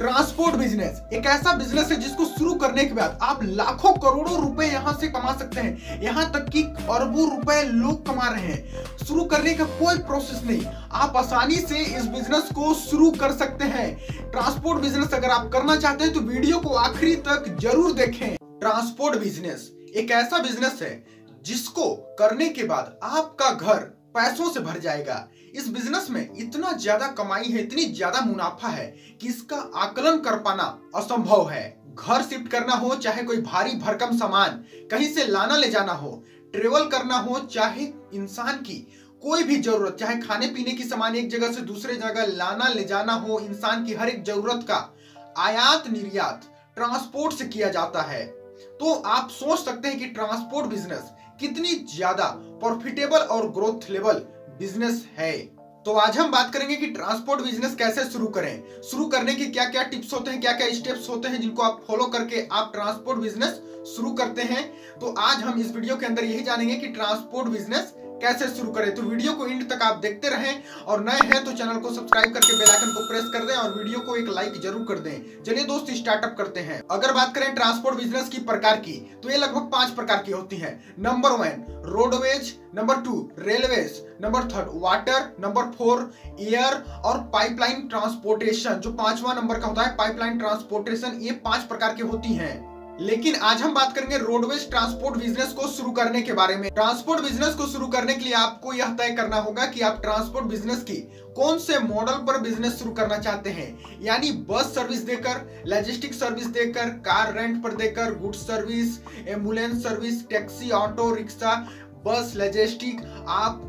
Transport business एक ऐसा business है जिसको शुरू करने के बाद आप लाखों करोड़ों रुपए यहां से कमा सकते हैं, यहां तक कि अरबों रुपए लोग कमा रहे हैं। शुरू करने का कोई प्रोसेस नहीं, आप आसानी से इस बिजनेस को शुरू कर सकते हैं। ट्रांसपोर्ट बिजनेस अगर आप करना चाहते हैं तो वीडियो को आखिरी तक जरूर देखें। ट्रांसपोर्ट बिजनेस एक ऐसा बिजनेस है जिसको करने के बाद आपका घर पैसों से भर जाएगा। इस बिजनेस में इतना ज्यादा कमाई है, इतनी ज्यादा मुनाफा है कि इसका आकलन कर पाना असंभव है। घर शिफ्ट करना हो, चाहे कोई भारी भरकम सामान कहीं से लाना ले जाना हो, ट्रेवल करना हो, चाहे इंसान की कोई भी जरूरत, चाहे खाने पीने की सामान एक जगह से दूसरे जगह लाना ले जाना हो, इंसान की हर एक जरूरत का आयात निर्यात ट्रांसपोर्ट से किया जाता है। तो आप सोच सकते हैं कि ट्रांसपोर्ट बिजनेस कितनी ज्यादा प्रॉफिटेबल और ग्रोथ लेवल बिजनेस है। तो आज हम बात करेंगे कि ट्रांसपोर्ट बिजनेस कैसे शुरू करें, शुरू करने के क्या क्या टिप्स होते हैं, क्या क्या स्टेप्स होते हैं जिनको आप फॉलो करके आप ट्रांसपोर्ट बिजनेस शुरू करते हैं। तो आज हम इस वीडियो के अंदर यही जानेंगे कि ट्रांसपोर्ट बिजनेस कैसे शुरू करें। तो वीडियो को एंड तक आप देखते रहें और नए हैं तो चैनल को सब्सक्राइब करके बेल आइकन को प्रेस कर दें और वीडियो को एक लाइक जरूर कर दें। चलिए दोस्त स्टार्टअप करते हैं। अगर बात करें ट्रांसपोर्ट बिजनेस की प्रकार की तो ये लगभग 5 प्रकार की होती हैं। Number 1 roadways, number 2 railways, number 3 water, number 4 air और पाइपलाइन ट्रांसपोर्टेशन। जो 5वां नंबर का होता है पाइपलाइन ट्रांसपोर्टेशन, ये 5 प्रकार की होती हैं। लेकिन आज हम बात करेंगे रोडवेज ट्रांसपोर्ट बिजनेस को शुरू करने के बारे में। ट्रांसपोर्ट बिजनेस को शुरू करने के लिए आपको यह तय करना होगा कि आप ट्रांसपोर्ट बिजनेस की कौन से मॉडल पर बिजनेस शुरू करना चाहते हैं, यानी बस सर्विस देकर, लॉजिस्टिक सर्विस देकर, कार रेंट पर देकर, goods service, ambulance service, taxi, auto rickshaw, बस, लॉजिस्टिक, आप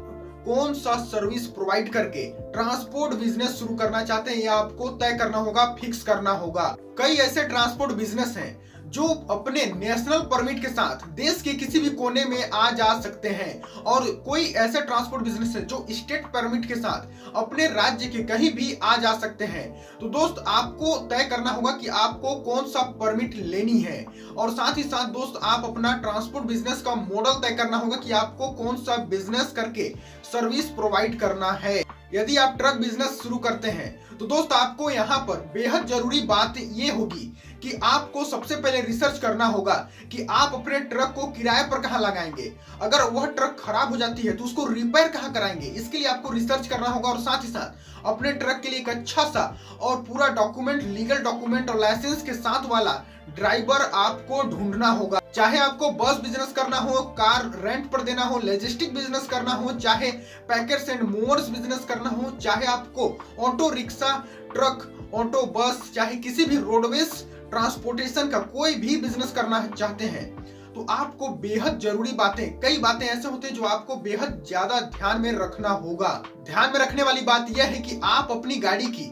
कौन सा सर्विस प्रोवाइड करके ट्रांसपोर्ट बिजनेस शुरू करना चाहते हैं, यह आपको तय करना होगा, फिक्स करना होगा। कई ऐसे ट्रांसपोर्ट बिजनेस हैं जो अपने नेशनल परमिट के साथ देश के किसी भी कोने में आ जा सकते हैं और कोई ऐसे ट्रांसपोर्ट बिजनेस है जो स्टेट परमिट के साथ अपने राज्य के कहीं भी आ जा सकते हैं। तो दोस्त आपको तय करना होगा कि आपको कौन सा परमिट लेनी है और साथ ही साथ दोस्त आप अपना ट्रांसपोर्ट बिजनेस का मॉडल तय करना होगा कि आपको कौन सा बिजनेस करके सर्विस प्रोवाइड करना है। यदि आप ट्रक बिजनेस शुरू करते हैं तो दोस्त आपको यहाँ पर बेहद जरूरी बात ये होगी कि आपको सबसे पहले रिसर्च करना होगा कि आप अपने ट्रक को किराए पर कहाँ लगाएंगे। अगर वह ट्रक खराब हो जाती है तो उसको रिपेयर कहाँ कराएंगे, इसके लिए आपको रिसर्च करना होगा और साथ ही साथ अपने ट्रक के लिए एक अच्छा सा और पूरा डॉक्यूमेंट, लीगल डॉक्यूमेंट और लाइसेंस के साथ वाला ड्राइवर आपको ढूंढना होगा। चाहे आपको बस बिजनेस करना हो, कार रेंट पर देना हो, लॉजिस्टिक बिजनेस करना हो, चाहे पैकेट्स एंड मूवर्स बिजनेस करना हो, चाहे आपको auto rickshaw, truck, auto bus, चाहे किसी भी रोडवेज ट्रांसपोर्टेशन का कोई भी बिजनेस करना चाहते हैं तो आपको बेहद जरूरी बातें, कई बातें ऐसे होते हैं जो आपको बेहद ज्यादा ध्यान में रखना होगा। ध्यान में रखने वाली बात यह है कि आप अपनी गाड़ी की,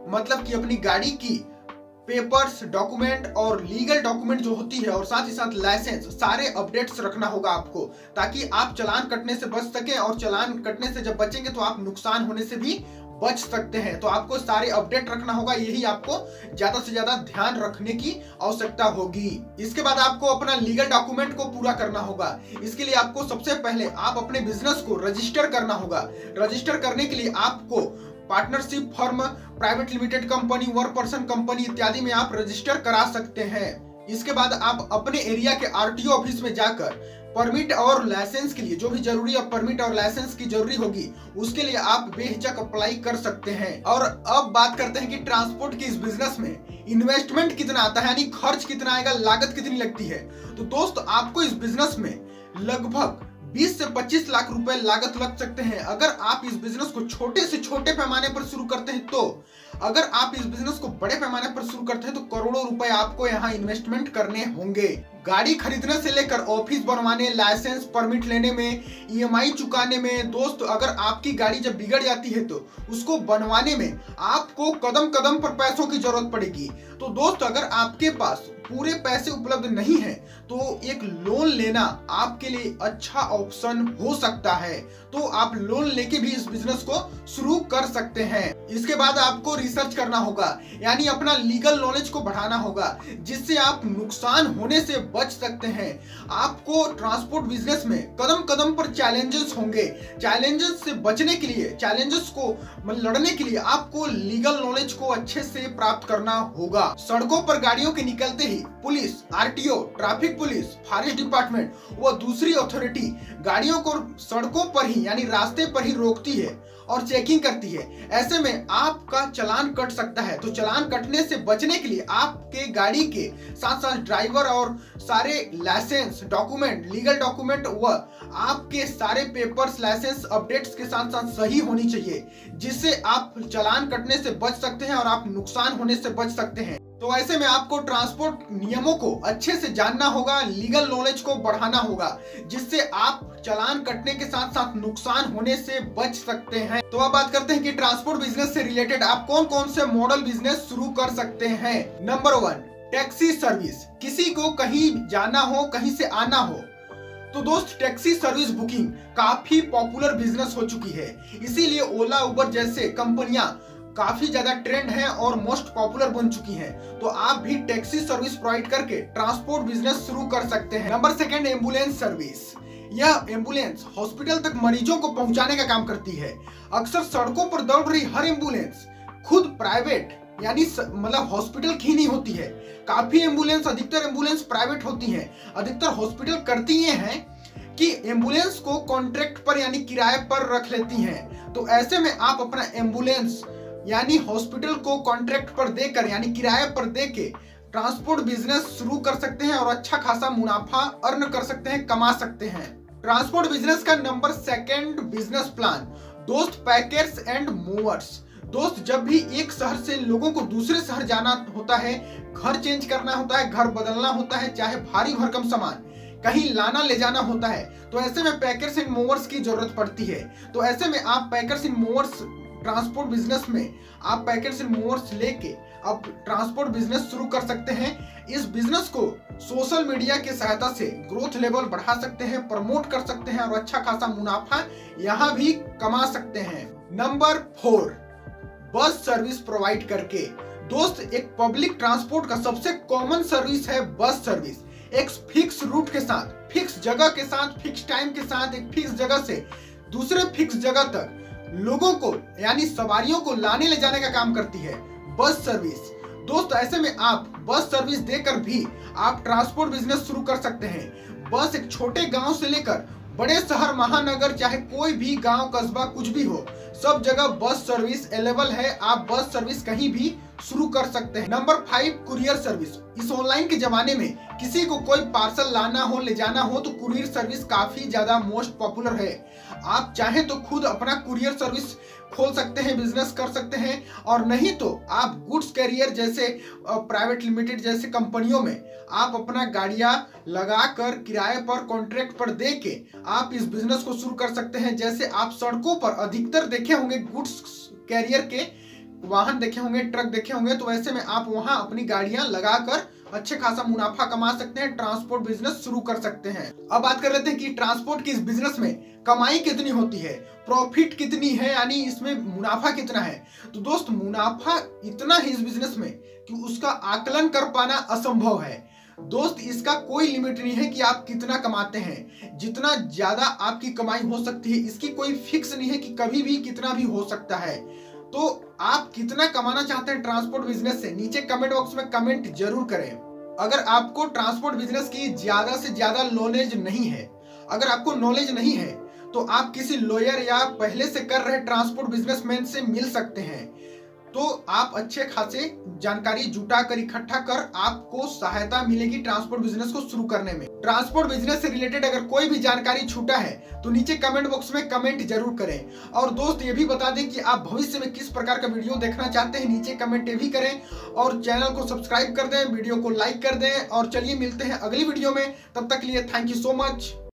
मतलब कि अपनी गाड़ी की पेपर्स, डॉक्यूमेंट और लीगल डॉक्यूमेंट जो होती है और साथ ही साथ लाइसेंस, सारे अपडेट्स रखना होगा आपको, ताकि आप चालान कटने से बच सके और चालान कटने से जब बचेंगे तो आप नुकसान होने से भी बच सकते हैं। तो आपको सारे अपडेट रखना होगा, यही आपको ज्यादा से ज्यादा ध्यान रखने की आवश्यकता होगी। इसके बाद आपको अपना लीगल डॉक्यूमेंट को पूरा करना होगा। इसके लिए आपको सबसे पहले आप अपने बिजनेस को रजिस्टर करना होगा। रजिस्टर करने के लिए आपको partnership firm, private limited company, work person company इत्यादि में आप रजिस्टर करा सकते हैं। इसके बाद आप अपने एरिया के आरटीओ ऑफिस में जाकर परमिट और लाइसेंस के लिए जो भी जरूरी है, परमिट और लाइसेंस की जरूरी होगी, उसके लिए आप बेहिचक अप्लाई कर सकते हैं। और अब बात करते हैं कि ट्रांसपोर्ट की इस बिजनेस में इन्वेस्टमेंट कितना आता है, यानी खर्च कितना आएगा, लागत कितनी लगती है। तो दोस्त आपको इस बिजनेस में लगभग 20 से 25 लाख रुपए लागत लग सकते हैं अगर आप इस बिजनेस को छोटे से छोटे पैमाने पर शुरू करते हैं। तो अगर आप इस बिजनेस को बड़े पैमाने पर शुरू करते हैं तो करोड़ों रुपए आपको यहाँ इन्वेस्टमेंट करने होंगे। गाड़ी खरीदने से लेकर ऑफिस बनवाने, लाइसेंस, परमिट लेने में, ईएमआई चुकाने में, दोस्त अगर आपकी गाड़ी जब बिगड़ जाती है तो उसको बनवाने में आपको कदम कदम पर पैसों की जरूरत पड़ेगी। तो दोस्त अगर आपके पास पूरे पैसे उपलब्ध नहीं है तो एक लोन लेना आपके लिए अच्छा ऑप्शन हो सकता है। तो आप लोन लेके भी इस बिजनेस को शुरू कर सकते हैं। इसके बाद आपको रिसर्च करना होगा, यानी अपना लीगल नॉलेज को बढ़ाना होगा, जिससे आप नुकसान होने से बच सकते हैं। आपको ट्रांसपोर्ट बिजनेस में कदम कदम पर चैलेंजेस होंगे। चैलेंजेस से बचने के लिए, चैलेंजेस को लड़ने के लिए आपको लीगल नॉलेज को अच्छे से प्राप्त करना होगा। सड़कों पर गाड़ियों के निकलते ही police, RTO, traffic police, forest department व दूसरी अथॉरिटी गाड़ियों को सड़कों पर ही यानी रास्ते पर ही रोकती है और चेकिंग करती है। ऐसे में आपका चालान कट सकता है। तो चालान कटने से बचने के लिए आपके गाड़ी के साथ साथ ड्राइवर और सारे लाइसेंस डॉक्यूमेंट, लीगल डॉक्यूमेंट व आपके सारे पेपर्स, लाइसेंस अपडेट्स के साथ साथ सही होनी चाहिए, जिससे आप चालान कटने से बच सकते हैं और आप नुकसान होने से बच सकते हैं। तो ऐसे में आपको ट्रांसपोर्ट नियमों को अच्छे से जानना होगा, लीगल नॉलेज को बढ़ाना होगा, जिससे आप चालान कटने के साथ साथ नुकसान होने से बच सकते हैं। तो अब बात करते हैं कि ट्रांसपोर्ट बिजनेस से रिलेटेड आप कौन कौन से मॉडल बिजनेस शुरू कर सकते हैं। Number 1, taxi service. किसी को कहीं जाना हो, कहीं से आना हो, तो दोस्त टैक्सी सर्विस बुकिंग काफी पॉपुलर बिजनेस हो चुकी है। इसीलिए ओला, उबर जैसे कंपनियां काफी ज्यादा ट्रेंड है और मोस्ट पॉपुलर बन चुकी हैं। तो आप भी टैक्सी सर्विस प्रोवाइड करके ट्रांसपोर्ट बिजनेस शुरू कर सकते हैं। Number 2, ambulance service. यह एम्बुलेंस हॉस्पिटल तक मरीजों को पहुंचाने का काम करती है। अक्सर सड़कों पर दौड़ रही हर एम्बुलेंस खुद प्राइवेट यानी मतलब हॉस्पिटल की नहीं होती है। काफी एम्बुलेंस, अधिकतर एम्बुलेंस प्राइवेट होती हैं। अधिकतर हॉस्पिटल करती ये हैं कि एम्बुलेंस को कॉन्ट्रैक्ट पर यानी किराए पर रख लेती हैं। तो ऐसे में आप अपना एम्बुलेंस यानी हॉस्पिटल को कॉन्ट्रैक्ट पर देकर यानी किराए पर देके ट्रांसपोर्ट बिजनेस शुरू कर सकते हैं और अच्छा खासा मुनाफा अर्न कर सकते हैं, कमा सकते हैं। ट्रांसपोर्ट बिजनेस का नंबर 2 बिजनेस प्लान, दोस्त पैकर्स एंड मूवर्स। दोस्त जब भी एक शहर से लोगों को दूसरे शहर जाना होता है, घर चेंज करना होता है, घर बदलना होता है, चाहे भारी भरकम सामान कहीं लाना ले जाना होता है, तो ऐसे में पैकर्स एंड मूवर्स की जरूरत पड़ती है। तो ऐसे में आप packers and movers transport business में आप पैकेट्स एंड मूवर्स लेके अब ट्रांसपोर्ट बिजनेस शुरू कर सकते हैं। इस बिजनेस को सोशल मीडिया की सहायता से ग्रोथ लेवल बढ़ा सकते हैं, प्रमोट कर सकते हैं और अच्छा खासा मुनाफा यहाँ भी कमा सकते हैं। नंबर 4, बस सर्विस प्रोवाइड करके। दोस्त एक पब्लिक ट्रांसपोर्ट का सबसे कॉमन सर्विस है बस सर्विस। एक फिक्स रूट के साथ, फिक्स जगह के साथ, फिक्स टाइम के साथ एक फिक्स जगह से दूसरे फिक्स जगह तक लोगों को यानी सवारियों को लाने ले जाने का काम करती है बस सर्विस। दोस्त ऐसे में आप बस सर्विस देकर भी आप ट्रांसपोर्ट बिजनेस शुरू कर सकते हैं। बस एक छोटे गांव से लेकर बड़े शहर, महानगर, चाहे कोई भी गांव, कस्बा, कुछ भी हो, सब जगह बस सर्विस अवेलेबल है। आप बस सर्विस कहीं भी शुरू कर सकते हैं। Number 5, courier service. इस ऑनलाइन के जमाने में किसी को कोई पार्सल लाना हो, ले जाना हो, तो कुरियर सर्विस काफी ज्यादा मोस्ट पॉपुलर है। आप चाहे तो खुद अपना कुरियर सर्विस खोल सकते हैं, बिजनेस कर सकते हैं, और नहीं तो आप गुड्स कैरियर जैसे प्राइवेट लिमिटेड जैसे कंपनियों में आप अपना गाड़ियां लगाकर किराए पर कॉन्ट्रैक्ट पर देके आप इस बिजनेस को शुरू कर सकते हैं। जैसे आप सड़कों पर अधिकतर देखे होंगे गुड्स कैरियर के वाहन देखे होंगे, ट्रक देखे होंगे, तो ऐसे में आप वहां अपनी गाड़ियां लगाकर अच्छे खासा मुनाफा कमा सकते हैं, ट्रांसपोर्ट बिजनेस शुरू कर सकते हैं। अब बात कर लेते हैं कि ट्रांसपोर्ट की इस बिजनेस में कमाई कितनी होती है, प्रॉफिट कितनी है, यानी इसमें मुनाफा कितना है। तो दोस्त मुनाफा इतना है इस बिजनेस में कि उसका आकलन कर पाना असंभव है। दोस्त इसका कोई लिमिट नहीं है कि आप कितना कमाते हैं, जितना ज्यादा आपकी कमाई हो सकती है, इसकी कोई फिक्स नहीं है कि कभी भी कितना भी हो सकता है। तो आप कितना कमाना चाहते हैं ट्रांसपोर्ट बिजनेस से, नीचे कमेंट बॉक्स में कमेंट जरूर करें। अगर आपको ट्रांसपोर्ट बिजनेस की ज्यादा से ज्यादा नॉलेज नहीं है, अगर आपको नॉलेज नहीं है, तो आप किसी लॉयर या पहले से कर रहे ट्रांसपोर्ट बिजनेसमैन से मिल सकते हैं। तो आप अच्छे खासे जानकारी जुटा कर, इकट्ठा कर, आपको सहायता मिलेगी ट्रांसपोर्ट बिजनेस को शुरू करने में। ट्रांसपोर्ट बिजनेस से रिलेटेड अगर कोई भी जानकारी छूटा है तो नीचे कमेंट बॉक्स में कमेंट जरूर करें। और दोस्त ये भी बता दें कि आप भविष्य में किस प्रकार का वीडियो देखना चाहते हैं, नीचे कमेंट ये भी करें और चैनल को सब्सक्राइब कर दें, वीडियो को लाइक कर दें। और चलिए मिलते हैं अगली वीडियो में, तब तक के लिए थैंक यू सो मच।